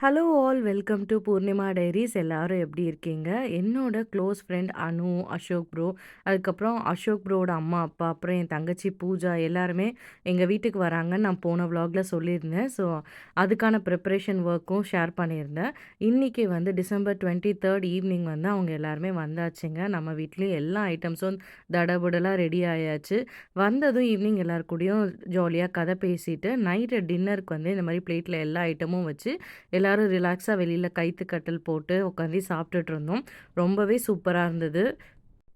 Hello all welcome to Poornima diaries. எல்லாரும் எப்படி இருக்கீங்க? என்னோட close friend Anu, Ashok bro, அதுக்கப்புறம் அசோக் ப்ரோவோட அம்மா, அப்பா, அப்புறம் என் தங்கச்சி பூஜா எல்லாருமே எங்கள் வீட்டுக்கு வராங்கன்னு நான் போன vlogல சொல்லியிருந்தேன். ஸோ அதுக்கான ப்ரிப்பரேஷன் ஒர்க்கும் ஷேர் பண்ணியிருந்தேன். இன்றைக்கி வந்து டிசம்பர் 23 ஈவினிங் வந்து அவங்க எல்லாருமே வந்தாச்சுங்க. நம்ம வீட்லேயும் எல்லா ஐட்டம்ஸும் தடபுடலாக ரெடி ஆயாச்சு. வந்ததும் ஈவினிங் எல்லார் கூடயும் ஜாலியாக கதை பேசிட்டு நைட்டு டின்னருக்கு வந்து இந்த மாதிரி பிளேட்டில் எல்லா ஐட்டமும் வச்சு எல்லாரும் ரிலாக்ஸா வெளியில கயித்து கட்டில் போட்டு உட்காந்து சாப்பிட்டுட்டு இருந்தோம். ரொம்பவே சூப்பரா இருந்தது.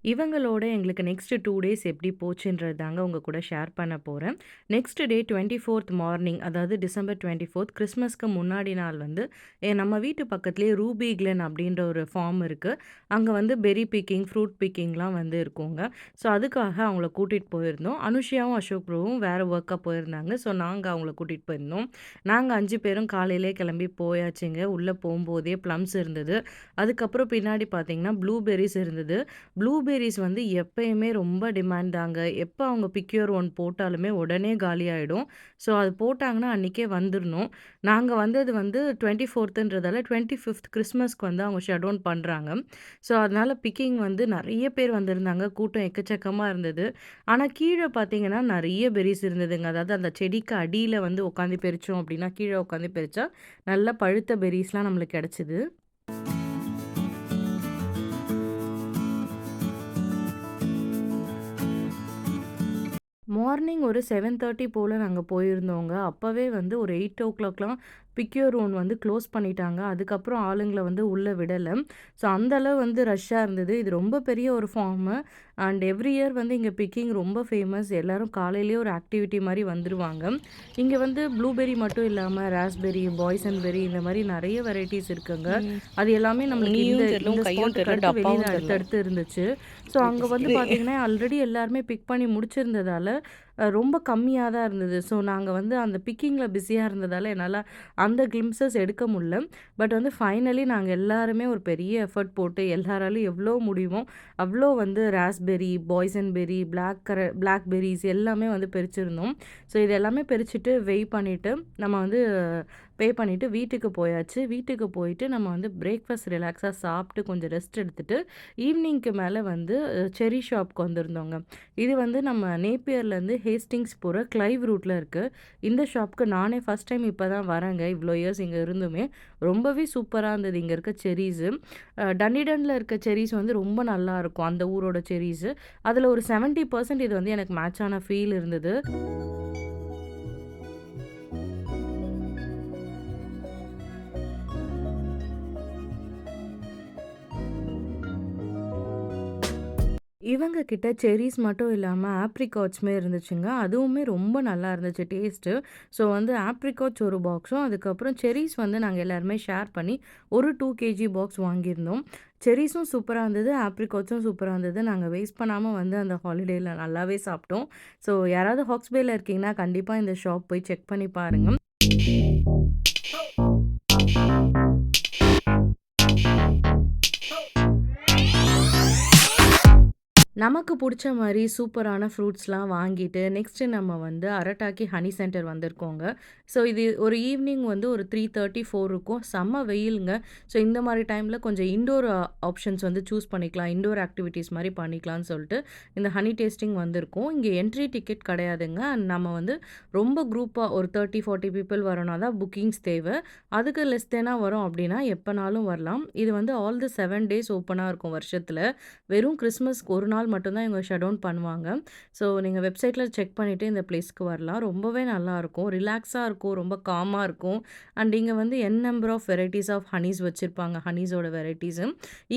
இவங்களோட எங்களுக்கு நெக்ஸ்ட் 2 டேஸ் எப்படி போச்சுன்றது தாங்க உங்க கூட ஷேர் பண்ண போறேன். நெக்ஸ்ட் டே 24த் மார்னிங், அதாவது டிசம்பர் 24 கிறிஸ்மஸ்க்கு முன்னாடி நாள் வந்து நம்ம வீட்டு பக்கத்துலேயே ரூபி கிளென் அப்படின்ற ஒரு ஃபார்ம் இருக்கு. அங்க வந்து பெர்ரி பிக்கிங், ஃப்ரூட் பிக்கிங்லாம் வந்து இருக்குங்க. ஸோ அதுக்காக அவங்கள கூட்டிட்டு போயிருந்தோம். அனுஷியாவும், அசோக் ப்ரோவும் வேற ஒர்க்கா போயிருந்தாங்க. ஸோ நாங்க அவங்கள கூட்டிட்டு போயிருந்தோம். நாங்க 5 பேரும் காலையிலே கிளம்பி போயாச்சுங்க. உள்ள போம்போதே ப்ளம்ஸ் இருந்தது. அதுக்கப்புறம் பின்னாடி பார்த்தீங்கன்னா ப்ளூபெர்ரிஸ் இருந்தது. ப்ளூபெர்ரிஸ் வந்து எப்பயுமே ரொம்ப டிமாண்ட் தாங்க. எப்போ அவங்க பிக்யூர் ஒன் போட்டாலுமே உடனே காலியாயிடும். ஸோ அது போட்டாங்கன்னா அன்னைக்கே வந்துரணும். நாங்க வந்தது வந்து 24ன்றதால 25த் கிறிஸ்மஸ்க்கு வந்து அவங்க ஷட் டவுன் பண்றாங்க. ஸோ அதனால பிக்கிங் வந்து நெறைய பேர் வந்திருந்தாங்க. கூட்டம் எக்கச்சக்கமா இருந்தது. ஆனா கீழ பார்த்தீங்கன்னா நெறைய பெர்ரிஸ் இருந்ததுங்க. அதாவது அந்த செடிக்கு அடியில வந்து உட்காந்து பறிச்சோம் அப்படின்னா, கீழ உட்காந்து பறிச்சா நல்ல பழுத்த பெர்ரிஸ்லாம் நம்மளுக்கு கிடைச்சது. மார்னிங் ஒரு 7:30 போல நாங்க போயிருந்தோங்க. அப்பவே வந்து ஒரு 8:00லாம் பிக்யூர் ஒன் வந்து க்ளோஸ் பண்ணிட்டாங்க. அதுக்கப்புறம் ஆளுங்கள வந்து உள்ள விடல. ஸோ அந்த அளவு வந்து ரஷ்ஷா இருந்தது. இது ரொம்ப பெரிய ஒரு ஃபார்மு. அண்ட் எவ்ரி இயர் வந்து இங்க பிக்கிங் ரொம்ப ஃபேமஸ். எல்லாரும் காலையிலேயே ஒரு ஆக்டிவிட்டி மாரி வந்துருவாங்க. இங்க வந்து ப்ளூபெர்ரி மட்டும் இல்லாம ராஸ்பெர்ரி, பாய்சன் பெர்ரி இந்த மாரி நெறைய வெரைட்டிஸ் இருக்குங்க. ம். அது எல்லாமே நம்மளுக்கு இந்த நீயும் தெர்ல, இந்த உன் கையும் ஸ்பாட்டுக்கு தெர்ல, அடுத்து வெளியில டப்பாவும் தெர்ல. அடுத்தடுத்து இருந்துச்சு. ஸோ அங்க வந்து இது பார்த்தீங்கன்னா, ஆல்ரெடி எல்லாருமே பிக் பண்ணி முடிச்சிருந்ததால, ரொம்ப கம்மியா தான் இருந்தது. ஸோ நாங்க வந்து அந்த பிக்கிங்ல பிஸியா இருந்ததால என்னால அந்த கிளிம்ப்ஸஸ் எடுக்க முடில. பட் வந்து ஃபைனலி நாங்க எல்லாருமே ஒரு பெரிய எஃபர்ட் போட்டு எல்லாராலயும் எவ்வளோ முடியுமோ, அவ்வளோ வந்து ராஸ்பெர்ரி, பாய்சன் பெர்ரி, பிளாக்பெர்ரிஸ் எல்லாமே வந்து பறிச்சிருந்தோம். ஸோ இது எல்லாமே பறிச்சுட்டு பண்ணிட்டு, நம்ம வந்து பே பண்ணிட்டு வீட்டுக்கு போயாச்சு. வீட்டுக்கு போயிட்டு நம்ம வந்து பிரேக்ஃபாஸ்ட் ரிலாக்ஸா சாப்பிட்டு கொஞ்சம் ரெஸ்ட் எடுத்துட்டு, ஈவினிங்க்கு மேல வந்து செர்ரி ஷாப்க்கு வந்திருந்தோங்க. இது வந்து நம்ம நேப்பியர்லேருந்து ஹேஸ்டிங்ஸ் போற கிளைவ் ரூட்ல இருக்கு. இந்த ஷாப்க்கு நானே ஃபர்ஸ்ட் டைம் இப்ப தான் வரேங்க. இவ்ளோ இயர்ஸ் இங்க இருந்துமே. ரொம்பவே சூப்பரா இருந்தது இங்க இருக்க செர்ரீஸு. டன்னிடன்ல இருக்க செர்ரீஸ் வந்து ரொம்ப நல்லாருக்கும். அந்த ஊரோட செர்ரீஸு. அதுல ஒரு 70% இது வந்து எனக்கு மேட்ச் ஆன ஃபீல் இருந்தது. இவங்க கிட்ட செர்ரீஸ் மட்டும் இல்லாம ஆப்ரிகாட்ஸுமே இருந்துச்சுங்க. அதுவுமே ரொம்ப நல்லா இருந்துச்சு டேஸ்ட்டு. ஸோ வந்து ஆப்ரிகாட்ஸ் ஒரு பாக்ஸும், அதுக்கப்புறம் செர்ரீஸ் வந்து நாங்க எல்லாருமே ஷேர் பண்ணி ஒரு 2 கேஜி பாக்ஸ் வாங்கியிருந்தோம். செர்ரீஸும் சூப்பரா இருந்தது, ஆப்ரிகாட்ஸும் சூப்பரா இருந்தது. நாங்க வேஸ்ட் பண்ணாம வந்து அந்த ஹாலிடேல நல்லாவே சாப்பிட்டோம். ஸோ யாராவது ஹாக்ஸ்பேல இருக்கீங்கன்னா, கண்டிப்பா இந்த ஷாப் போய் செக் பண்ணி பாருங்க. நமக்கு புடிச்ச மாரி சூப்பரான ஃப்ரூட்ஸ்லாம் வாங்கிட்டு, நெக்ஸ்ட்டு நம்ம வந்து அரட்டாக்கி ஹனி சென்டர் வந்திருக்கோங்க. ஸோ இது ஒரு ஈவினிங் வந்து ஒரு 3:30, 4 இருக்கும். செம்ம வெயிலுங்க. ஸோ இந்த மாரி டைம்ல கொஞ்சம் இன்டோர் ஆப்ஷன்ஸ் வந்து சூஸ் பண்ணிக்கலாம். இன்டோர் ஆக்டிவிட்டீஸ் மாரி பண்ணிக்கலாம்னு சொல்ட்டு, இந்த ஹனி டேஸ்டிங் வந்திருக்கோம். இங்க என்ட்ரி டிக்கெட் கிடையாதுங்க. அண்ட் நம்ம வந்து ரொம்ப குரூப்பா ஒரு 30, 40 பீப்பிள் வரோம்னா தான் புக்கிங்ஸ் தேவ. அதுக்கு லெஸ் தெனா வரோம் அப்டின்னா, எப்பனாலும் வரலாம். இது வந்து ஆல் தி 7 டேஸ் ஓப்பனா இருக்கும் வருஷத்துல. வெறும் கிறிஸ்மஸ்க்கு ஒரு நாள் மட்டும் தான் இவங்க ஷட் டவுன் பண்ணுவாங்க. ஸோ நீங்க வெப்சைட்ல செக் பண்ணிட்டு இந்த பிளேஸ்க்கு வரலாம். ரொம்பவே நல்லாருக்கும். ரிலாக்ஸா இருக்கும். ரொம்ப காமா இருக்கும். அண்ட் இங்க வந்து number of varieties of honeys வச்சிருப்பாங்க. ஹனீஸோட வெரைட்டீஸு.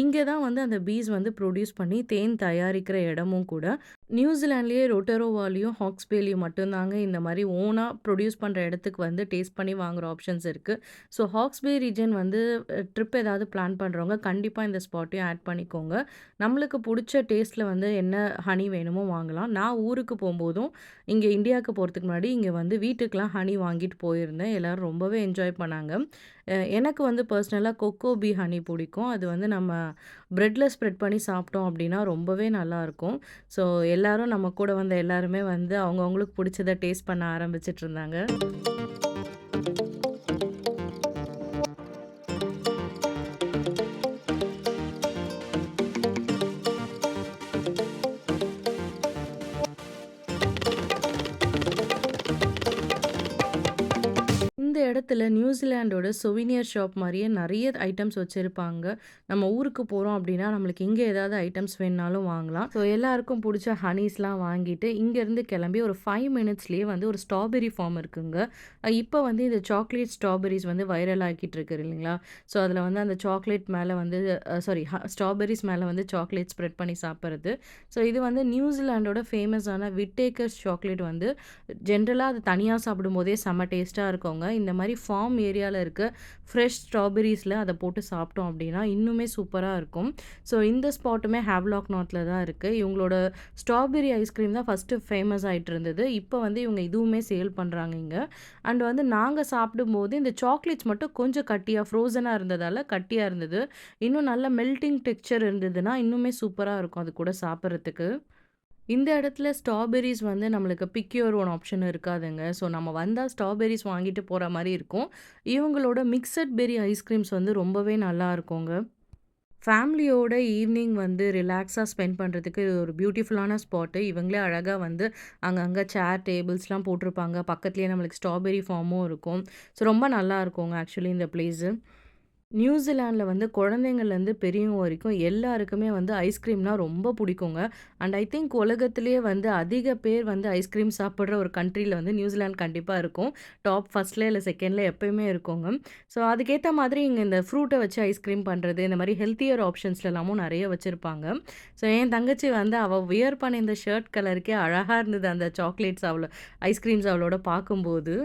இங்க தான் வந்து அந்த பீஸ் வந்து ப்ரொடியூஸ் பண்ணி தேன் தயாரிக்கிற இடமும் கூட. நியூசிலாண்ட்லயே ரொட்டோரோவாலயும், ஹாக்ஸ்பேலயும் மட்டும் தாங்க இந்த மாரி ஓனா ப்ரொடியூஸ் பண்ற இடத்துக்கு வந்து டேஸ்ட் பண்ணி வாங்குற ஆப்ஷன்ஸ் இருக்கு. ஸோ ஹாக்ஸ்பே ரீஜன் வந்து ட்ரிப் ஏதாவது பிளான் பண்றவங்க கண்டிப்பா இந்த ஸ்பாட்டையும் ஆட் பண்ணிக்கோங்க. நம்மளுக்கு புடிச்ச டேஸ்ட்ல வந்து என்ன ஹனி வேணுமோ வாங்கலாம். நான் ஊருக்கு போம்போதும், இங்க இந்தியாவுக்கு போறதுக்கு முன்னாடி இங்க வந்து வீட்டுக்குலாம் ஹனி வாங்கிட்டு போயிருந்தேன். எல்லாரும் ரொம்பவே என்ஜாய் பண்ணாங்க. எனக்கு வந்து பர்சனலா கொக்கோ பீ ஹனி புடிக்கும். அது வந்து நம்ம பிரெட்ல ஸ்ப்ரெட் பண்ணி சாப்பிட்டோம் அப்டின்னா ரொம்பவே நல்லாருக்கும். ஸோ எல்லாரும் நம்ம கூட வந்த எல்லாருமே வந்து அவங்கவங்களுக்கு புடிச்சத டேஸ்ட் பண்ண ஆரம்பிச்சுட்டு இருந்தாங்க. இடத்துல நியூசிலாண்டோட சொவினியர் ஷாப் மாரியே நெறைய ஐட்டம்ஸ் வச்சிருப்பாங்க. நம்ம ஊருக்கு போறோம் அப்டின்னா, நம்மளுக்கு இங்க ஏதாவது ஐட்டம்ஸ் வேணுனாலும் வாங்கலாம். ஸோ எல்லாருக்கும் புடிச்ச ஹனீஸ்லாம் வாங்கிட்டு, இங்கேருந்து கிளம்பி ஒரு 5 மினிட்ஸ்லயே வந்து ஒரு ஸ்ட்ராபெர்ரி ஃபார்ம் இருக்குங்க. இப்ப வந்து இந்த சாக்லேட் ஸ்ட்ராபெர்ரிஸ் வந்து வைரல் ஆக்கிட்டு இருக்கு இல்லைங்களா? ஸோ அதில வந்து அந்த சாக்லேட் மேல வந்து சாரி ஸ்ட்ராபெர்ரிஸ் மேல வந்து சாக்லேட் ஸ்ப்ரெட் பண்ணி சாப்பிடுறது. ஸோ இது வந்து நியூசிலாண்டோட ஃபேமஸான விட்டேக்கர்ஸ் சாக்லேட் வந்து ஜென்ரலா அது தனியா சாப்பிடும்போதே செம்ம டேஸ்ட்டா இருக்குங்க. இந்த மாரி ஃபார்ம் ஏரியால இருக்க ஃப்ரெஷ் ஸ்ட்ராபெர்ரீஸ்ல அத போட்டு சாப்பிட்டோம் அப்டின்னா, இன்னுமே சூப்பரா இருக்கும். ஸோ இந்த ஸ்பாட்டுமே ஹேவ்லாக் நார்த்ல தான் இருக்கு. இவங்களோட ஸ்ட்ராபெர்ரி ஐஸ்கிரீம் தான் ஃபர்ஸ்ட்டு ஃபேமஸ் ஆயிட்டு இருந்தது. இப்ப வந்து இவங்க இதுவுமே சேல் பண்றாங்க இங்க. அண்ட் வந்து நாங்க சாப்பிடும்போது இந்த சாக்லேட்ஸ் மட்டும் கொஞ்சம் கட்டியா ஃப்ரோசனா இருந்ததால கட்டியா இருந்தது. இன்னும் நல்ல மெல்ட்டிங் டெக்ஸ்சர் இருந்ததுன்னா, இன்னுமே சூப்பரா இருக்கும் அது கூட சாப்பிடுறதுக்கு. இந்த இடத்துல ஸ்ட்ராபெர்ரீஸ் வந்து நம்மளுக்கு பிக் யுவர் ஓன் ஆப்ஷன் இருக்காதுங்க. ஸோ நம்ம வந்தா ஸ்ட்ராபெர்ரீஸ் வாங்கிட்டு போற மாரி இருக்கும். இவங்களோட மிக்ஸட் பெர்ரி ஐஸ்கிரீம்ஸ் வந்து ரொம்பவே நல்லா இருக்குங்க. ஃபேமிலியோட ஈவினிங் வந்து ரிலாக்ஸா ஸ்பெண்ட் பண்றதுக்கு இது ஒரு பியூட்டிஃபுல்லான ஸ்பாட்டு. இவங்களே அழகா வந்து அங்கங்க சேர், டேபிள்ஸ்லாம் போட்டிருப்பாங்க. பக்கத்துலயே நம்மளுக்கு ஸ்ட்ராபெர்ரி ஃபார்மும் இருக்கும். ஸோ ரொம்ப நல்லா இருக்குங்க ஆக்சுவலி இந்த பிளேஸு. நியூசிலாண்ட்ல வந்து குழந்தைங்கள்லேருந்து பெரியவங்க வரைக்கும் எல்லாருக்குமே வந்து ஐஸ்கிரீம்னா ரொம்ப பிடிக்குங்க. அண்ட் ஐ திங்க் உலகத்திலேயே வந்து அதிக பேர் வந்து ஐஸ்கிரீம் சாப்பிடுற ஒரு கண்ட்ரில வந்து நியூசிலாந்து கண்டிப்பா இருக்கும். டாப் ஃபர்ஸ்ட்ல இல்ல செகண்ட்ல எப்பயுமே இருக்குங்க. ஸோ அதுக்கேத்த மாதிரி இங்க இந்த ஃப்ரூட்ட வச்சு ஐஸ்கிரீம் பண்றது, இந்த மாரி ஹெல்த்தியர் ஆப்ஷன்ஸ்லலாமும் நெறைய வச்சிருப்பாங்க. ஸோ என் தங்கச்சி வந்து அவ வியர் பண்ண இந்த ஷர்ட் கலருக்கே அழகா இருந்தது அந்த சாக்லேட்ஸ் ஐஸ்கிரீம்ஸ் அவளோட பார்க்கும்போது.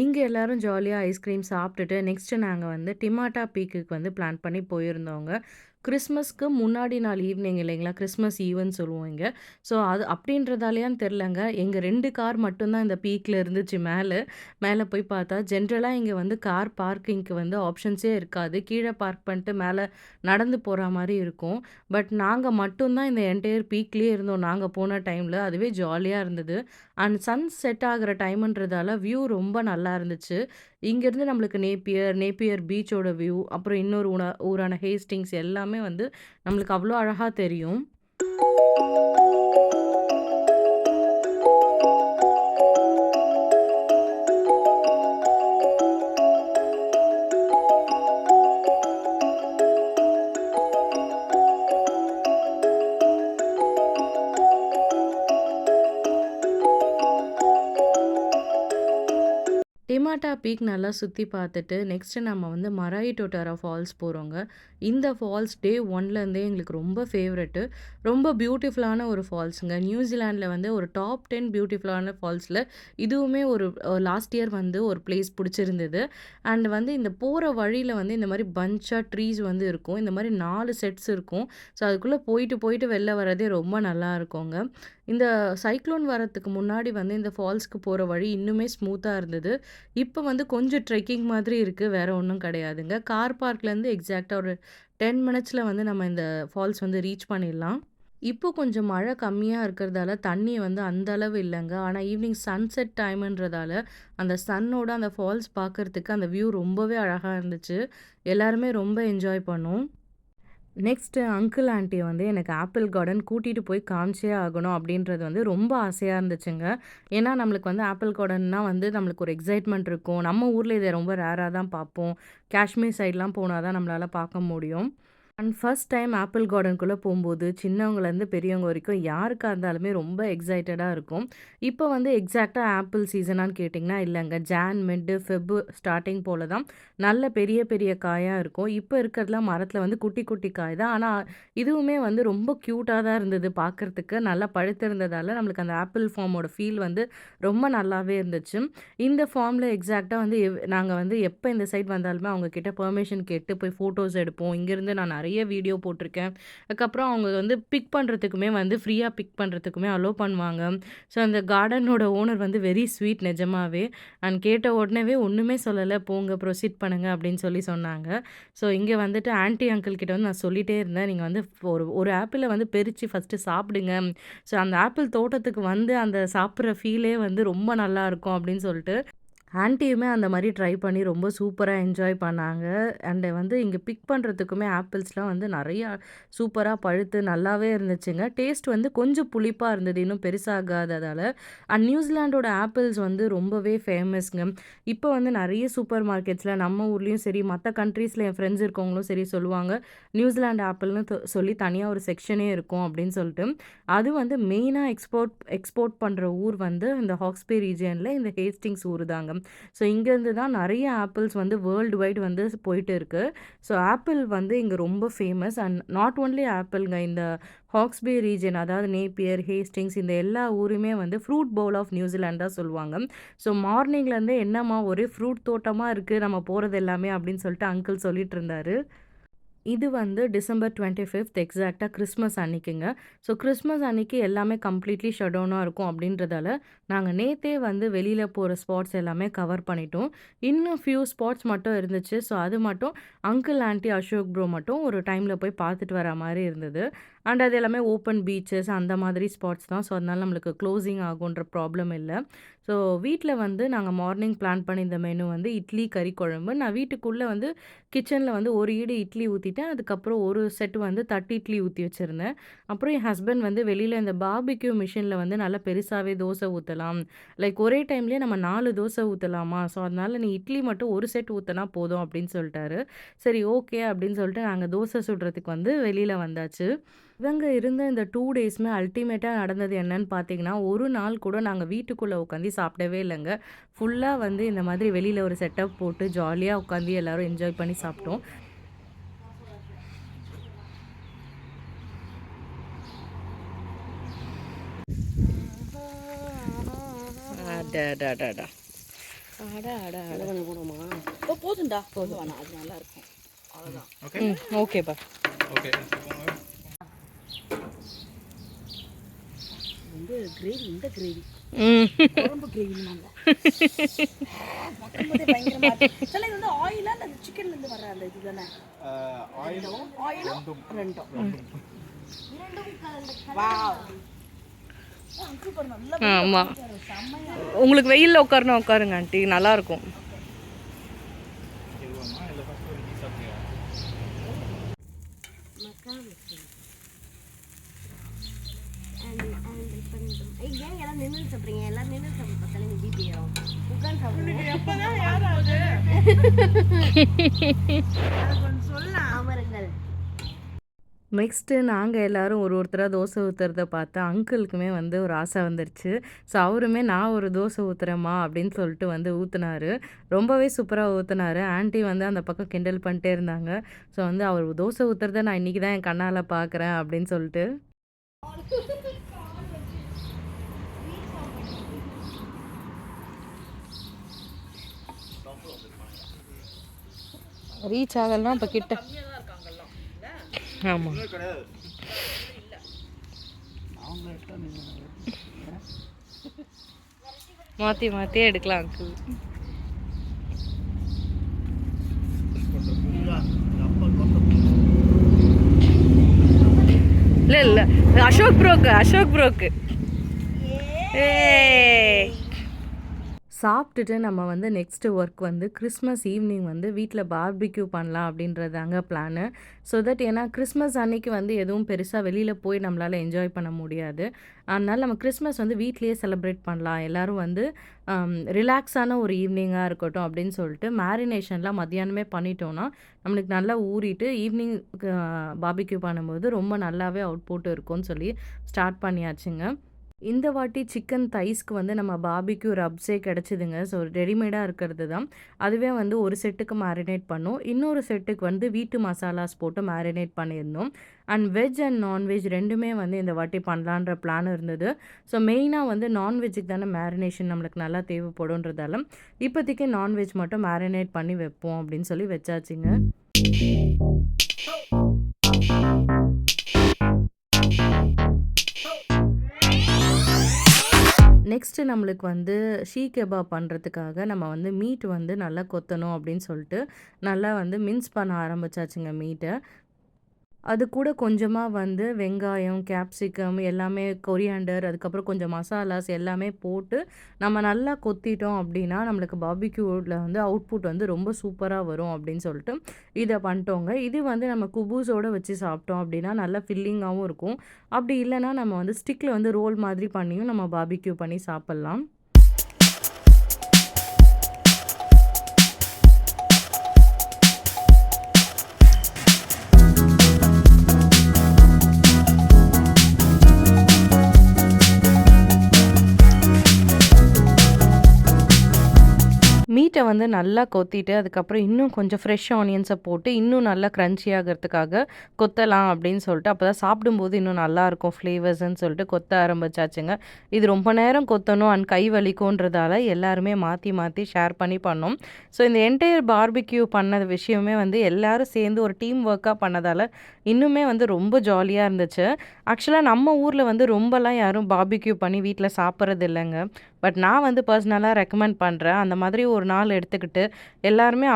இங்க எல்லாரும் ஜாலியா ஐஸ்கிரீம் சாப்பிட்டுட்டு, நெக்ஸ்ட்டு நாங்க வந்து டிமாட்டா பீக்குக்கு வந்து பிளான் பண்ணி போயிருந்தோங்க. கிறிஸ்மஸ்க்கு முன்னாடி நாள் ஈவ்னிங் இல்லைங்களா? கிறிஸ்மஸ் ஈவுன்னு சொல்லுவோம் இங்க. ஸோ அது அப்படின்றதாலயான்னு தெரியலங்க. எங்க 2 கார் மட்டும் தான் இந்த பீக்ல இருந்துச்சு மேல. மேல போய் பார்த்தா, ஜென்ரலா இங்க வந்து கார் பார்க்கிங்க்கு வந்து ஆப்ஷன்ஸே இருக்காது. கீழ பார்க் பண்ணிட்டு மேல நடந்து போற மாரி இருக்கும். பட் நாங்க மட்டும் தான் இந்த என்டயர் பீக்லயே இருந்தோம். நாங்க போன டைம்ல. அதுவே ஜாலியா இருந்தது. அண்ட் சன் செட் ஆகுற டைம்ன்றதால வியூ ரொம்ப நல்லா இருந்துச்சு. இங்கேருந்து நம்மளுக்கு நேப்பியர் பீச்சோட வியூ, அப்புறம் இன்னொரு ஊரான ஹேஸ்டிங்ஸ் எல்லாமே வந்து நம்மளுக்கு அவ்ளோ அழகா தெரியும். டிமாட்டா பீக் நல்லா சுத்தி பார்த்துட்டு, நெக்ஸ்ட்டு நம்ம வந்து மராயி டொட்டாரா ஃபால்ஸ் போறோங்க. இந்த ஃபால்ஸ் டே 1லேருந்தே எங்களுக்கு ரொம்ப ஃபேவரெட்டு. ரொம்ப பியூட்டிஃபுல்லான ஒரு ஃபால்ஸுங்க. நியூசிலாண்ட்ல வந்து ஒரு டாப் 10 பியூட்டிஃபுல்லான ஃபால்ஸ்ல இதுவுமே ஒரு லாஸ்ட் இயர் வந்து ஒரு பிளேஸ் புடிச்சிருந்தது. அண்ட் வந்து இந்த போற வழியில வந்து இந்த மாரி பஞ்ச்சா ட்ரீஸ் வந்து இருக்கும். இந்த மாரி 4 செட்ஸ் இருக்கும். ஸோ அதுக்குள்ள போயிட்டு, போயிட்டு வெளில வரதே ரொம்ப நல்லா இருக்குங்க. இந்த சைக்ளோன் வரதுக்கு முன்னாடி வந்து இந்த ஃபால்ஸ்க்கு போற வழி இன்னுமே ஸ்மூத்தா இருந்தது. இப்ப வந்து கொஞ்சம் ட்ரெக்கிங் மாதிரி இருக்கு. வேற ஒண்ணும் கிடையாதுங்க. கார் பார்க்லேருந்து எக்ஸாக்ட்டா ஒரு 10 மினிட்ஸ்ல வந்து நம்ம இந்த ஃபால்ஸ் வந்து ரீச் பண்ணிடலாம். இப்போ கொஞ்சம் மழை கம்மியா இருக்கிறதால தண்ணி வந்து அந்த அளவு இல்லங்க. ஆனா ஈவினிங் சன்செட் டைம்ன்றதால அந்த சன்னோட அந்த ஃபால்ஸ் பார்க்கறதுக்கு அந்த வியூ ரொம்பவே அழகா இருந்துச்சு. எல்லாருமே ரொம்ப என்ஜாய் பண்ணோம். நெக்ஸ்ட்டு அங்கிள், ஆன்டிய வந்து எனக்கு ஆப்பிள் கார்டன் கூட்டிட்டு போய் காமிச்சே ஆகணும் அப்படின்றது வந்து ரொம்ப ஆசையா இருந்துச்சுங்க. ஏன்னா, நம்மளுக்கு வந்து ஆப்பிள் கார்டன்னா வந்து நம்மளுக்கு ஒரு எக்ஸைட்மெண்ட் இருக்கும். நம்ம ஊர்ல இத ரொம்ப ரேரா தான் பார்ப்போம். காஷ்மீர் சைட்லாம் போனா தான் நம்மளால பார்க்க முடியும். அண்ட் ஃபர்ஸ்ட் டைம் ஆப்பிள் கார்டனுக்குள்ள போம்போது, சின்னவங்கலேருந்து பெரியவங்க வரைக்கும் யாருக்கா இருந்தாலுமே ரொம்ப எக்ஸைட்டடா இருக்கும். இப்போ வந்து எக்ஸாக்ட்டா ஆப்பிள் சீசனான்னு கேட்டிங்கன்னா, இல்லங்க. மிட், ஸ்டார்ட்டிங் போல தான் நல்ல பெரிய பெரிய காயா இருக்கும். இப்போ இருக்கிறதுலாம் மரத்தில வந்து குட்டி குட்டி காய் தான். ஆனா, இதுவுமே வந்து ரொம்ப கியூட்டா தான் இருந்தது பார்க்கறதுக்கு. நல்லா பழுத்திருந்ததால நம்மளுக்கு அந்த ஆப்பிள் ஃபார்மோட ஃபீல் வந்து ரொம்ப நல்லாவே இருந்துச்சு. இந்த ஃபார்ம்ல எக்ஸாக்ட்டா வந்து நாங்க வந்து எப்ப இந்த சைட் வந்தாலுமே அவங்க கிட்ட பெர்மிஷன் கேட்டு போய் ஃபோட்டோஸ் எடுப்போம். இங்கேருந்து நான் நெறைய வீடியோ போட்டிருக்கேன். அதுக்கப்புறம் அவங்க வந்து பிக் பண்றதுக்குமே வந்து ஃப்ரீயா பிக் பண்றதுக்குமே அலோ பண்ணுவாங்க. ஸோ அந்த கார்டனோட ஓனர் வந்து வெரி ஸ்வீட் நிஜமாவே. அண்ட் கேட்ட உடனேவே ஒண்ணுமே சொல்லல. போங்க ப்ரொசீட் பண்ணுங்க அப்படின்னு சொல்லி சொன்னாங்க. ஸோ இங்க வந்துட்டு ஆன்டி, அங்கிள் கிட்ட வந்து நான் சொல்லிட்டே இருந்தேன். நீங்க வந்து ஒரு ஒரு ஆப்பிள வந்து பிரிச்சு ஃபர்ஸ்ட்டு சாப்பிடுங்க. ஸோ அந்த ஆப்பிள் தோட்டத்துக்கு வந்து அந்த சாப்பிடுற ஃபீலே வந்து ரொம்ப நல்லாருக்கும் அப்படின்னு சொல்லிட்டு ஆன்ட்டியுமே அந்த மாரி ட்ரை பண்ணி ரொம்ப சூப்பரா என்ஜாய் பண்ணாங்க. அண்ட் வந்து இங்க பிக் பண்றதுக்குமே ஆப்பிள்ஸ்லாம் வந்து நெறையா சூப்பரா பழுத்து நல்லாவே இருந்துச்சுங்க. டேஸ்ட் வந்து கொஞ்சம் புளிப்பா இருந்தது, இன்னும் பெருசாகாததால. அண்ட் நியூசிலாண்டோட ஆப்பிள்ஸ் வந்து ரொம்பவே ஃபேமஸ்ங்க. இப்போ வந்து நெறைய சூப்பர் மார்க்கெட்ஸ்ல நம்ம ஊர்லயும் சரி, மத்த கண்ட்ரீஸ்ல என் ஃப்ரெண்ட்ஸ் இருக்கவங்களும் சரி சொல்லுவாங்க. நியூசிலாந்து ஆப்பிள்னு சொல்லி தனியா ஒரு செக்ஷனே இருக்கும் அப்படின்னு சொல்லிட்டு. அது வந்து மெயினா எக்ஸ்போர்ட் எக்ஸ்போர்ட் பண்ற ஊர் வந்து இந்த ஹாக்ஸ்பே ரீஜியன்ல இந்த ஹேஸ்டிங்ஸ் ஊரு தாங்க. ஸோ இங்கேருந்து தான் நெறைய ஆப்பிள்ஸ் வந்து வேர்ல்டு வைட் வந்து போயிட்டு இருக்கு. ஸோ ஆப்பிள் வந்து இங்க ரொம்ப ஃபேமஸ். அண்ட் நாட் ஒன்லி ஆப்பிள்ங்க. இந்த ஹாக்ஸ்பே ரீஜியன் அதாவது நேப்பியர், ஹேஸ்டிங்ஸ் இந்த எல்லா ஊருமே வந்து ஃப்ரூட் பவுல் ஆஃப் நியூசிலாந்து தான் சொல்லுவாங்க. ஸோ மார்னிங்லேருந்தே என்னம்மா ஒரே ஃப்ரூட் தோட்டமா இருக்கு நம்ம போறது எல்லாமே அப்படின்னு சொல்லிட்டு அங்கிள் சொல்லிட்டு இருந்தாரு. இது வந்து டிசம்பர் 25 எக்ஸாக்ட்டா கிறிஸ்மஸ் அன்னைக்குங்க. ஸோ கிறிஸ்மஸ் அன்னைக்கு எல்லாமே கம்ப்ளீட்லி ஷட் டவுனா இருக்கும் அப்படின்றதால, நாங்க நேத்தே வந்து வெளியில போற ஸ்பாட்ஸ் எல்லாமே கவர் பண்ணிட்டோம். இன்னும் ஃபியூ ஸ்பாட்ஸ் மட்டும் இருந்துச்சு. ஸோ அது மட்டும் அங்கிள், ஆன்டி, அசோக் ப்ரோ மட்டும் ஒரு டைம்ல போய் பார்த்துட்டு வர மாரி இருந்தது. அண்ட் அது எல்லாமே ஓப்பன் பீச்சஸ் அந்த மாதிரி ஸ்பாட்ஸ் தான். ஸோ அதனால நம்மளுக்கு க்ளோசிங் ஆகுன்ற ப்ராப்ளம் இல்ல. ஸோ வீட்ல வந்து நாங்க மார்னிங் பிளான் பண்ணியிருந்த மெனு வந்து இட்லி, கறி குழம்பு. நான் வீட்டுக்குள்ள வந்து கிச்சன்ல வந்து ஒரு ஈடு இட்லி ஊத்திட்டேன். அதுக்கப்புறம் ஒரு செட் வந்து தட்டு இட்லி ஊத்தி வச்சிருந்தேன். அப்புறம் என் ஹஸ்பண்ட் வந்து வெளியில இந்த பார்பிக்யூ மிஷின்ல வந்து நல்லா பெருசாவே தோசை ஊத்தலாம். லைக் ஒரே டைம்லயே நம்ம 4 தோசை ஊத்தலாமா? ஸோ அதனால நீ இட்லி மட்டும் ஒரு செட் ஊத்துனா போதும் அப்படின்னு சொல்ட்டாரு. சரி ஓகே அப்படின்னு சொல்லிட்டு நாங்க தோசை சுடுறதுக்கு வந்து வெளியில வந்தாச்சு. இவங்க இருந்த இந்த 2 டேஸுமே அல்டிமேட்டா நடந்தது என்னன்னு பார்த்தீங்கன்னா, ஒரு நாள் கூட நாங்க வீட்டுக்குள்ள உட்காந்து சாப்பிடவே இல்லங்க. ஃபுல்லா வந்து இந்த மாதிரி வெளியில ஒரு செட்டப் போட்டு ஜாலியா உட்காந்து எல்லாரும் என்ஜாய் பண்ணி சாப்பிட்டோம். அடடடடா! அட அட அட! கொஞ்சம் போடுமா? போதும்டா. போதும் வேணாம். அது நல்லா இருக்கும். அவ்வளோதான். ஓகேப்பா. ஓகே. வந்து கிரேவி இந்த கிரேவி ம். குழம்பு கிரேவினாங்க பார்க்கும்போதே பயங்கரமா இருக்கு. சில இது வந்து ஆயிலா இல்லை அந்த சிக்கன்லேருந்து வர அந்த இது தானே ஆயிலும் ரெண்டும் வாவ் அங்கிள் பாரு நல்லா ஆமா. செம்மையா உங்களுக்கு வெயில்ல உட்காருனா உட்காருங்க ஆன்ட்டி. நல்லாருக்கும். இதுவாமா இல்ல ஃபர்ஸ்ட் ஒரு டீ சாப்பிட்டியா? ஏன் எல்லாம் நின்று சாப்பிட்றீங்க? எல்லாம் நின்று சாப்பிட்டு பார்த்தாலே எனக்கு பிபி ஏறும். உட்காந்து சாப்பிடுங்க. அமருங்கள். நெக்ஸ்ட்டு நாங்க எல்லாரும் ஒருத்தரா தோசை ஊத்துறத பார்த்து அங்கிளுக்குமே வந்து ஒரு ஆசை வந்துருச்சு. ஸோ அவருமே நான் ஒரு தோசை ஊத்துறேம்மா அப்படின்னு சொல்லிட்டு வந்து ஊத்துனாரு. ரொம்பவே சூப்பரா ஊத்துனாரு. ஆன்ட்டி வந்து அந்த பக்கம் கிண்டல் பண்ணிட்டே இருந்தாங்க. ஸோ வந்து அவர் தோசை ஊத்துறத நான் இன்னைக்கு தான் என் கண்ணால பார்க்குறேன் அப்படின்னு சொல்லிட்டு. ரீச் ஆகலாம் இப்போ கிட்ட. ஆமாம். கிடையாது. மாற்றி மாற்றியே எடுக்கலாம் அங்கிள். இல்லை இல்லை அசோக் ப்ரோக்கு. ஏய் சாப்பிட்டுட்டு நம்ம வந்து நெக்ஸ்ட்டு ஒர்க் வந்து கிறிஸ்மஸ் ஈவினிங் வந்து வீட்டில் பார்பிக்யூ பண்ணலாம் அப்படின்றதாங்க பிளானு. ஸோ தட் ஏன்னா கிறிஸ்மஸ் அன்னைக்கு வந்து எதுவும் பெருசாக வெளியில் போய் நம்மளால் என்ஜாய் பண்ண முடியாது. அதனால் நம்ம கிறிஸ்மஸ் வந்து வீட்லேயே செலிப்ரேட் பண்ணலாம். எல்லோரும் வந்து ரிலாக்ஸான ஒரு ஈவினிங்காக இருக்கட்டும் அப்படின்னு சொல்லிட்டு மேரினேஷன்லாம் மத்தியானமே பண்ணிட்டோன்னா நம்மளுக்கு நல்லா ஊறிட்டு ஈவினிங் பார்பிக்யூ பண்ணும்போது ரொம்ப நல்லாவே அவுட்புட் இருக்கும்னு சொல்லி ஸ்டார்ட் பண்ணியாச்சுங்க. இந்த வாட்டி சிக்கன் தைஸ்க்கு வந்து நம்ம பார்பிக்யூ ரப்ஸே கிடச்சிதுங்க. ஸோ ரெடிமேடாக இருக்கிறது தான். அதுவே வந்து ஒரு செட்டுக்கு மேரினேட் பண்ணோம். இன்னொரு செட்டுக்கு வந்து வீட்டு மசாலாஸ் போட்டு மேரினேட் பண்ணியிருந்தோம். அண்ட் வெஜ் அண்ட் நான்வெஜ் 2மே வந்து இந்த வாட்டி பண்ணலான்ற பிளான் இருந்தது. ஸோ மெயினாக வந்து நான்வெஜ்ஜுக்கு தானே மேரினேஷன் நம்மளுக்கு நல்லா தேவைப்படுன்றதால இப்போதைக்கு நான்வெஜ் மட்டும் மேரினேட் பண்ணி வைப்போம் அப்படின்னு சொல்லி வச்சாச்சுங்க. நெக்ஸ்ட்டு நம்மளுக்கு வந்து ஷீ கெபாப் பண்ணுறதுக்காக நம்ம வந்து மீட் வந்து நல்லா கொத்தணும் அப்படின்னு சொல்லிட்டு நல்லா வந்து மின்ஸ் பண்ண ஆரம்பிச்சாச்சுங்க மீட்டை. அது கூட கொஞ்சமா வந்து வெங்காயம், கேப்சிகம் எல்லாமே கொரியாண்டர், அதுக்கப்புறம் கொஞ்சம் மசாலாஸ் எல்லாமே போட்டு நம்ம நல்லா கொத்திட்டோம் அப்படின்னா, நம்மளுக்கு பார்பிக்யூல வந்து அவுட்புட் வந்து ரொம்ப சூப்பரா வரும் அப்படின்னு சொல்லிட்டு இத பண்ணிட்டோங்க. இது வந்து நம்ம குபூஸோட வச்சு சாப்பிட்டோம் அப்படின்னா, நல்லா ஃபில்லிங்காவும் இருக்கும். அப்படி இல்லன்னா நம்ம வந்து ஸ்டிக்ல வந்து ரோல் மாதிரி பண்ணியும் நம்ம பார்பிக்யூ பண்ணி சாப்பிடலாம். மீட்ட வந்து நல்லா கொத்திட்டு, அதுக்கப்புறம் இன்னும் கொஞ்சம் ஃப்ரெஷ் ஆனியன்ஸ போட்டு, இன்னும் நல்லா கிரன்ச்சி ஆகறதுக்காக கொத்தலாம் அப்படின்னு சொல்லிட்டு, அப்பதான் சாப்பிடும்போது இன்னும் நல்லாயிருக்கும் ஃப்ளேவர்ஸ்ன்னு சொல்லிட்டு கொத்த ஆரம்பிச்சாச்சுங்க. இது ரொம்ப நேரம் கொத்தணும் அண்ட் கை வலிக்குன்றதால எல்லாருமே மாத்தி மாத்தி ஷேர் பண்ணி பண்ணோம். ஸோ இந்த என்டையர் பார்பிக்யூ பண்ண விஷயமே வந்து எல்லாரும் சேர்ந்து ஒரு டீம் ஒர்க்கா பண்ணதால, இன்னுமே வந்து ரொம்ப ஜாலியா இருந்துச்சு. ஆக்சுவலா நம்ம ஊர்ல வந்து ரொம்பலாம் யாரும் பார்பிக்யூ பண்ணி வீட்ல சாப்பிடுறது இல்லங்க. பட் நான் வந்து பர்சனலா ரெக்கமெண்ட் பண்றேன். அந்த மாதிரி ஒரு நாள் எடுத்துக்கிட்டு, எல்லாருமே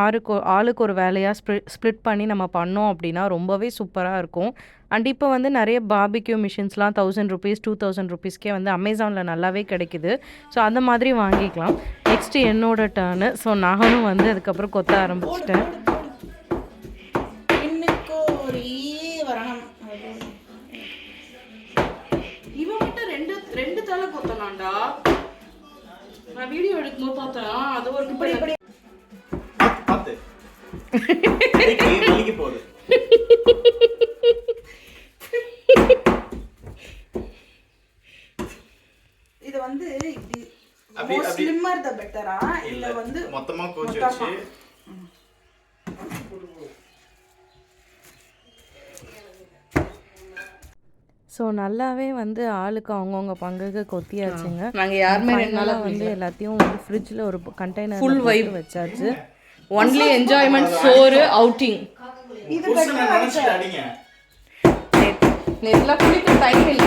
ஆளுக்கு ஒரு வேலையா ஸ்ப்ளிட் பண்ணி நம்ம பண்ணோம் அப்படின்னா, ரொம்பவே சூப்பரா இருக்கும். அண்ட் இப்போ வந்து நெறைய பார்பிக்யூ மிஷின்ஸ்லாம் ₹1000 ₹2000 வந்து அமேசான்ல நல்லாவே கிடைக்குது. ஸோ அந்த மாதிரி வாங்கிக்கலாம். நெக்ஸ்ட்டு என்னோட டர்னு. ஸோ நானும் வந்து அதுக்கப்புறம் கொத்த ஆரம்பிச்சுட்டேன். இவன் மட்டும் ரெண்டு தலை கொத்தனாண்டா. நான் வீடியோ எடுக்கும்போது பார்த்தேன். அது ஒரு இப்படி பாத்து வலிக்கு போகுது. இது வந்து இப்படி ஸ்லிம்மர் த பெட்டரா இல்ல வந்து மொத்தமா கோச்சு வச்சு ஸோ நல்லாவே வந்து ஆளுக்கு அவங்கவுங்க பங்குக்கு கொத்தியாச்சுங்க. நாங்க யாருமே ஃபைனலா வந்து எல்லாத்தையும் வந்து ஃப்ரிட்ஜ்ல ஒரு கண்டெய்னர் ஃபுல் வைப் வச்சாச்சு. ஒன்லி என்ஜாய்மெண்ட் சோறு அவுட்டிங். இது புருஷனை நினைச்சிட்டு அடிங்க. நேத்துல குளிக்க டைம் இல்ல.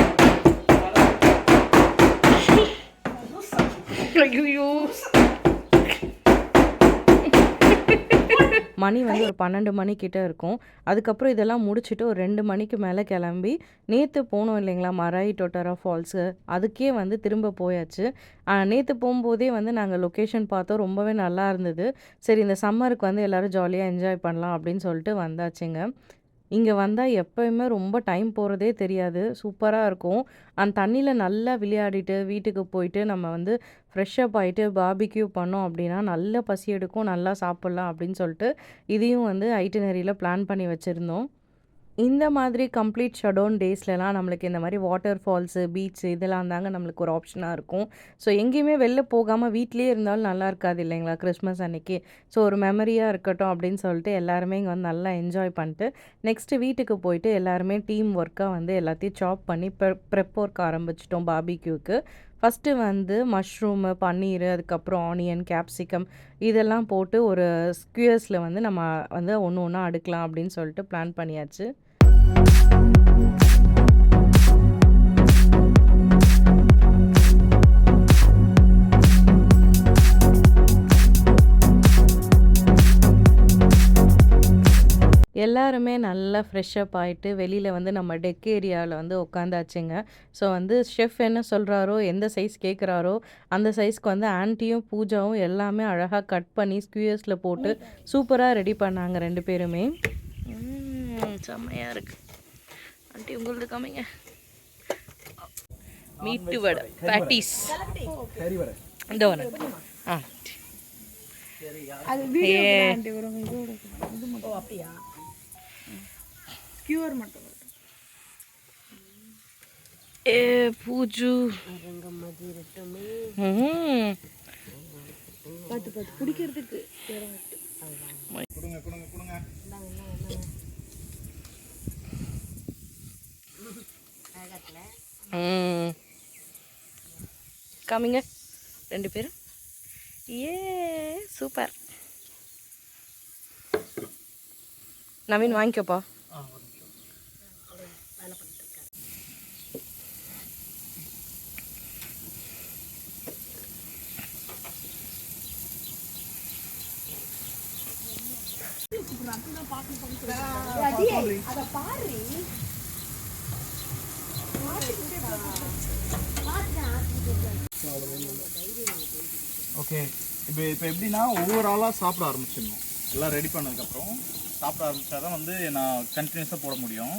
ஐயோ மணி வந்து ஒரு 12 மணிக்கிட்ட இருக்கும். அதுக்கப்புறம் இதெல்லாம் முடிச்சுட்டு ஒரு 2 மணிக்கு மேலே கிளம்பி நேற்று போனோம் இல்லைங்களா மராய் டொட்டரா ஃபால்ஸு, அதுக்கே வந்து திரும்ப போயாச்சு. நேற்று போகும்போதே வந்து நாங்கள் லொக்கேஷன் பார்த்தோம், ரொம்பவே நல்லா இருந்தது. சரி இந்த சம்மருக்கு வந்து எல்லோரும் ஜாலியாக என்ஜாய் பண்ணலாம் அப்படின்னு சொல்லிட்டு வந்தாச்சுங்க. இங்கே வந்தால் எப்போயுமே ரொம்ப டைம் போகிறதே தெரியாது, சூப்பராக இருக்கும். அந்த தண்ணியில் நல்லா விளையாடிட்டு வீட்டுக்கு போயிட்டு நம்ம வந்து ஃப்ரெஷ்ஷப் ஆகிட்டு பார்பிக்யூ பண்ணோம் அப்படின்னா நல்ல பசி எடுக்கும், நல்லா சாப்பிட்லாம் அப்படின்னு சொல்லிட்டு இதையும் வந்து ஐட்டினரியில் பிளான் பண்ணி வச்சுருந்தோம். இந்த மாதிரி கம்ப்ளீட் ஷட்டவுன் டேஸ்லலாம் நம்மளுக்கு இந்த மாதிரி வாட்டர் ஃபால்ஸு, பீச்சு இதெல்லாம் தாங்க நம்மளுக்கு ஒரு ஆப்ஷனாக இருக்கும். ஸோ எங்கேயுமே வெளில போகாமல் வீட்டிலேயே இருந்தாலும் நல்லா இருக்காது இல்லைங்களா கிறிஸ்மஸ் அன்னைக்கு. ஸோ ஒரு மெமரியாக இருக்கட்டும் அப்படின்னு சொல்லிட்டு எல்லாருமே இங்கே வந்து நல்லா என்ஜாய் பண்ணிட்டு நெக்ஸ்ட்டு வீட்டுக்கு போயிட்டு எல்லாருமே டீம் ஒர்க்காக வந்து எல்லாத்தையும் சாப் பண்ணி ப்ரெப் ஒர்க் ஆரம்பிச்சிட்டோம் பார்பிக்யூக்கு. ஃபஸ்ட்டு வந்து மஷ்ரூமு, பன்னீர், அதுக்கப்புறம் ஆனியன், கேப்சிகம் இதெல்லாம் போட்டு ஒரு ஸ்க்யூயர்ஸில் வந்து நம்ம வந்து ஒன்று ஒன்றா அடுக்கலாம் அப்படின்னு சொல்லிட்டு பிளான் பண்ணியாச்சு. எல்லாருமே நல்லா ஃப்ரெஷ்ஷப் ஆகிட்டு வெளியில் வந்து நம்ம டெக் ஏரியாவில் வந்து உட்காந்தாச்சுங்க. ஸோ வந்து ஷெஃப் என்ன சொல்கிறாரோ, எந்த சைஸ் கேட்குறாரோ அந்த சைஸ்க்கு வந்து ஆன்ட்டியும் பூஜாவும் எல்லாமே அழகாக கட் பண்ணி ஸ்க்யூயர்ஸில் போட்டு சூப்பராக ரெடி பண்ணாங்க 2 பேருமே. செம்மையாக இருக்குது. ஆண்டி உங்களது காமிங்க. மீட்டு வடை பேட்டிஸ் இந்த வடை. அது வீடியோ ஆண்டி வரும் இதோட இது மட்டும் அப்படியே ஸ்கியூர் மட்டும் பூஜு பார்த்து குடிக்கிறதுக்கு கொடுங்க கொடுங்க கொடுங்க. காமிங்க 2 பேரும். சூப்பர். நவீன் வாங்கிக்கப்பா. அத பாரு. ஓகே, இப்போ எப்படின்னா ஒவ்வொரு ஆளாக சாப்பிட ஆரம்பிச்சிடணும். எல்லாம் ரெடி பண்ணதுக்கப்புறம் சாப்பிட ஆரம்பிச்சாதான் வந்து நான் கண்டினியூஸாக போட முடியும்.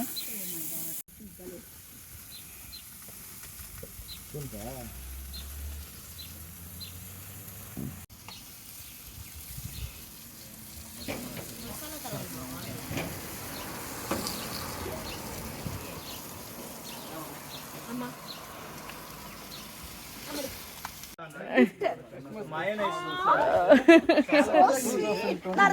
நான்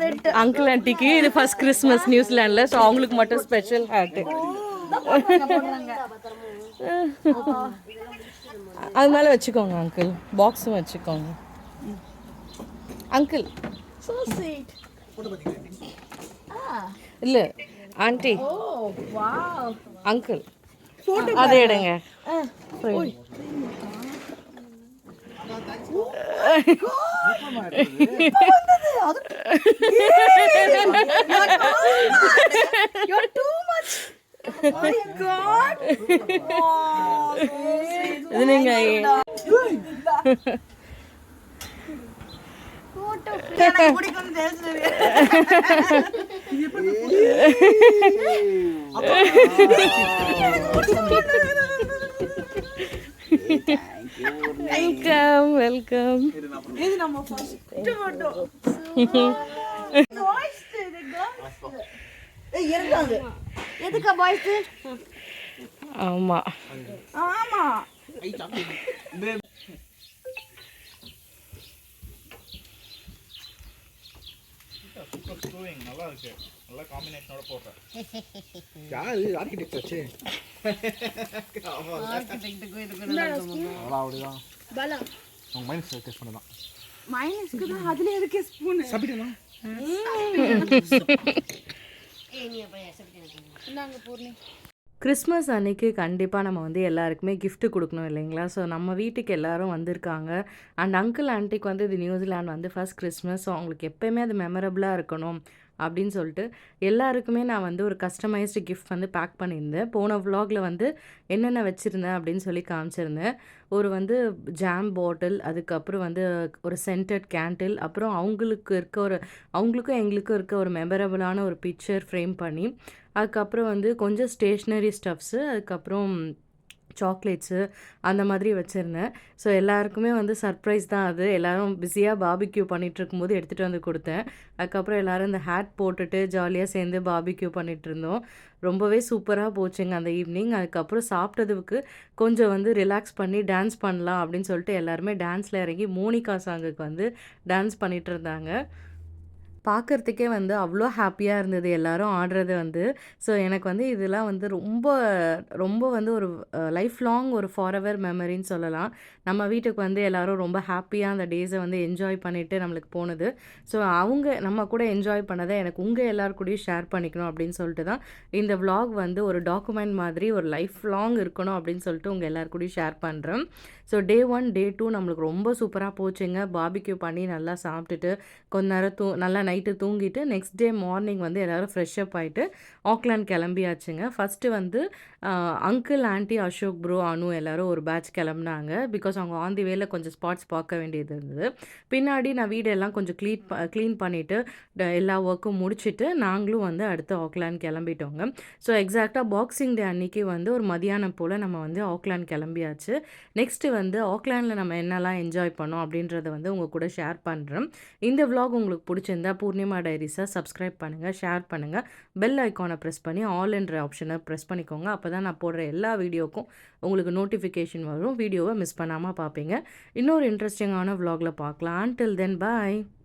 ரெட் அங்கிள் ஆண்டிக்கு இது ஃபர்ஸ்ட் கிறிஸ்மஸ் நியூசிலாண்டில், ஸோ அவங்களுக்கு மட்டும் ஸ்பெஷல் ஹேட்டு. அது மேலே வச்சுக்கோங்க அங்கிள், பாக்ஸும் வச்சுக்கோங்க அங்கிள். so sweet. இல்லை ஆண்டி, Oh wow. அங்கிள் அதை எடுங்க. You're too much. My God. Oh, இது நீங்க photo. எனக்கு பிடிக்கும்னு தெரிஞ்சது. Welcome welcome. இது நம்ம first photo. Boys the girls. இருந்தாங்க. எதுக்கு boys? ஆமா ஆமா. நல்லா இருக்கு, நல்லா காம்பினேஷனோட போடுறேன். யாரு ஆர்கிடெக்ட் ஆச்சு? அப்படிதான் பலா. அவங்க மைனஸ் டெஸ்ட் பண்ணலாம். மைனஸ்க்கு தான் அதுல எதுக்கு ஸ்பூன்? சாப்பிட்டேனா? இந்தாங்க பூர்ணி. கிறிஸ்மஸ் அன்னைக்கு கண்டிப்பாக நம்ம வந்து எல்லாருக்குமே gift கொடுக்கணும் இல்லைங்களா? ஸோ நம்ம வீட்டுக்கு எல்லாரும் வந்திருக்காங்க. அண்ட் அங்கிள் ஆண்டிக்கு வந்து இது நியூசிலாந்து வந்து ஃபர்ஸ்ட் கிறிஸ்மஸ். ஸோ அவங்களுக்கு எப்போயுமே அது மெமரபுளாக இருக்கணும் அப்படின்னு சொல்லிட்டு எல்லாருக்குமே நான் வந்து ஒரு கஸ்டமைஸ்டு கிஃப்ட் வந்து பேக் பண்ணியிருந்தேன். போன vlogல வந்து என்னென்ன வச்சுருந்தேன் அப்படின்னு சொல்லி காமிச்சிருந்தேன். ஒரு வந்து ஜாம் பாட்டில், அதுக்கப்புறம் வந்து ஒரு சென்டட் கேண்டில், அப்புறம் அவங்களுக்கும் எங்களுக்கும் இருக்க ஒரு மெமரபுளான ஒரு பிக்சர் ஃப்ரேம் பண்ணி, அதுக்கப்புறம் வந்து கொஞ்சம் ஸ்டேஷ்னரி ஸ்டஃப்ஸு, அதுக்கப்புறம் சாக்லேட்ஸு அந்த மாதிரி வச்சுருந்தேன். ஸோ எல்லாருக்குமே வந்து சர்ப்ரைஸ் தான் அது. எல்லோரும் பிஸியாக பார்பிக்யூ பண்ணிகிட்ருக்கும்போது எடுத்துகிட்டு வந்து கொடுத்தேன். அதுக்கப்புறம் எல்லோரும் இந்த ஹேட் போட்டுட்டு ஜாலியாக சேர்ந்து பார்பிக்யூ பண்ணிகிட்ருந்தோம். ரொம்பவே சூப்பராக போச்சுங்க அந்த ஈவினிங். அதுக்கப்புறம் சாப்பிட்டதுக்கு கொஞ்சம் வந்து ரிலாக்ஸ் பண்ணி டான்ஸ் பண்ணலாம் அப்படின்னு சொல்லிட்டு எல்லாருமே டான்ஸில் இறங்கி மோனிகா சாங்குக்கு வந்து டான்ஸ் பண்ணிகிட்டு இருந்தாங்க. பார்க்கறதுக்கே வந்து அவ்வளோ ஹாப்பியாக இருந்தது எல்லாரும் ஆடுறது வந்து. ஸோ எனக்கு வந்து இதெல்லாம் வந்து ரொம்ப ரொம்ப வந்து ஒரு லைஃப் லாங் ஒரு ஃபாரெவர் மெமரின்னு சொல்லலாம். நம்ம வீட்டுக்கு வந்து எல்லாரும் ரொம்ப ஹாப்பியாக அந்த டேஸை வந்து என்ஜாய் பண்ணிவிட்டு நம்மளுக்கு போனது. ஸோ நம்ம கூட என்ஜாய் பண்ணதை எனக்கு உங்கள் எல்லார் கூடயும் ஷேர் பண்ணிக்கணும் அப்படின்னு சொல்லிட்டு தான் இந்த vlog வந்து ஒரு டாக்குமெண்ட் மாதிரி ஒரு லைஃப் லாங் இருக்கணும் அப்படின்னு சொல்லிட்டு உங்கள் எல்லார் கூடயும் ஷேர் பண்ணுறேன். ஸோ டே 1 டே 2 நம்மளுக்கு ரொம்ப சூப்பராக போச்சுங்க. பார்பிக்யூ பண்ணி நல்லா சாப்பிட்டுட்டு கொஞ்ச நேரம் நல்லா நைட்டு தூங்கிட்டு நெக்ஸ்ட் டே மார்னிங் வந்து எல்லோரும் ஃப்ரெஷ்அப் ஆகிட்டு ஆக்லாண்ட் கிளம்பியாச்சுங்க. ஃபஸ்ட்டு வந்து அங்கிள் ஆண்டி அசோக் ப்ரோ அனு எல்லோரும் ஒரு பேட்ச் கிளம்புனாங்க. பிகாஸ் அவங்க ஆன் தி வேல கொஞ்சம் ஸ்பாட்ஸ் பார்க்க வேண்டியது இருந்தது. பின்னாடி நான் வீடெல்லாம் கொஞ்சம் க்ளீன் பண்ணிவிட்டு எல்லா ஒர்க்கும் முடிச்சுட்டு நாங்களும் வந்து அடுத்து ஆக்லாண்ட் கிளம்பிட்டோங்க. ஸோ எக்ஸாக்டாக பாக்ஸிங் டே அன்றைக்கி வந்து ஒரு மதியானம் போல் நம்ம வந்து ஆக்லாண்ட் கிளம்பியாச்சு. நெக்ஸ்ட்டு வந்து ஆக்லாண்டில் நம்ம என்னெல்லாம் என்ஜாய் பண்ணோம் அப்படின்றத வந்து உங்கள் கூட ஷேர் பண்ணுறேன். இந்த vlog உங்களுக்கு பிடிச்சிருந்தா பூர்ணிமா டைரிஸை சப்ஸ்கிரைப் பண்ணுங்கள், ஷேர் பண்ணுங்கள், பெல் ஐக்கானை ப்ரெஸ் பண்ணி ஆல் என்ற ஆப்ஷனை ப்ரெஸ் பண்ணிக்கோங்க. அப்போ தான் நான் போடுற எல்லா வீடியோக்கும் உங்களுக்கு நோட்டிஃபிகேஷன் வரும். வீடியோவை மிஸ் பண்ணாமல் பார்ப்பீங்க. இன்னொரு இன்ட்ரெஸ்டிங்கான vlogல பார்க்கலாம். Until then, bye.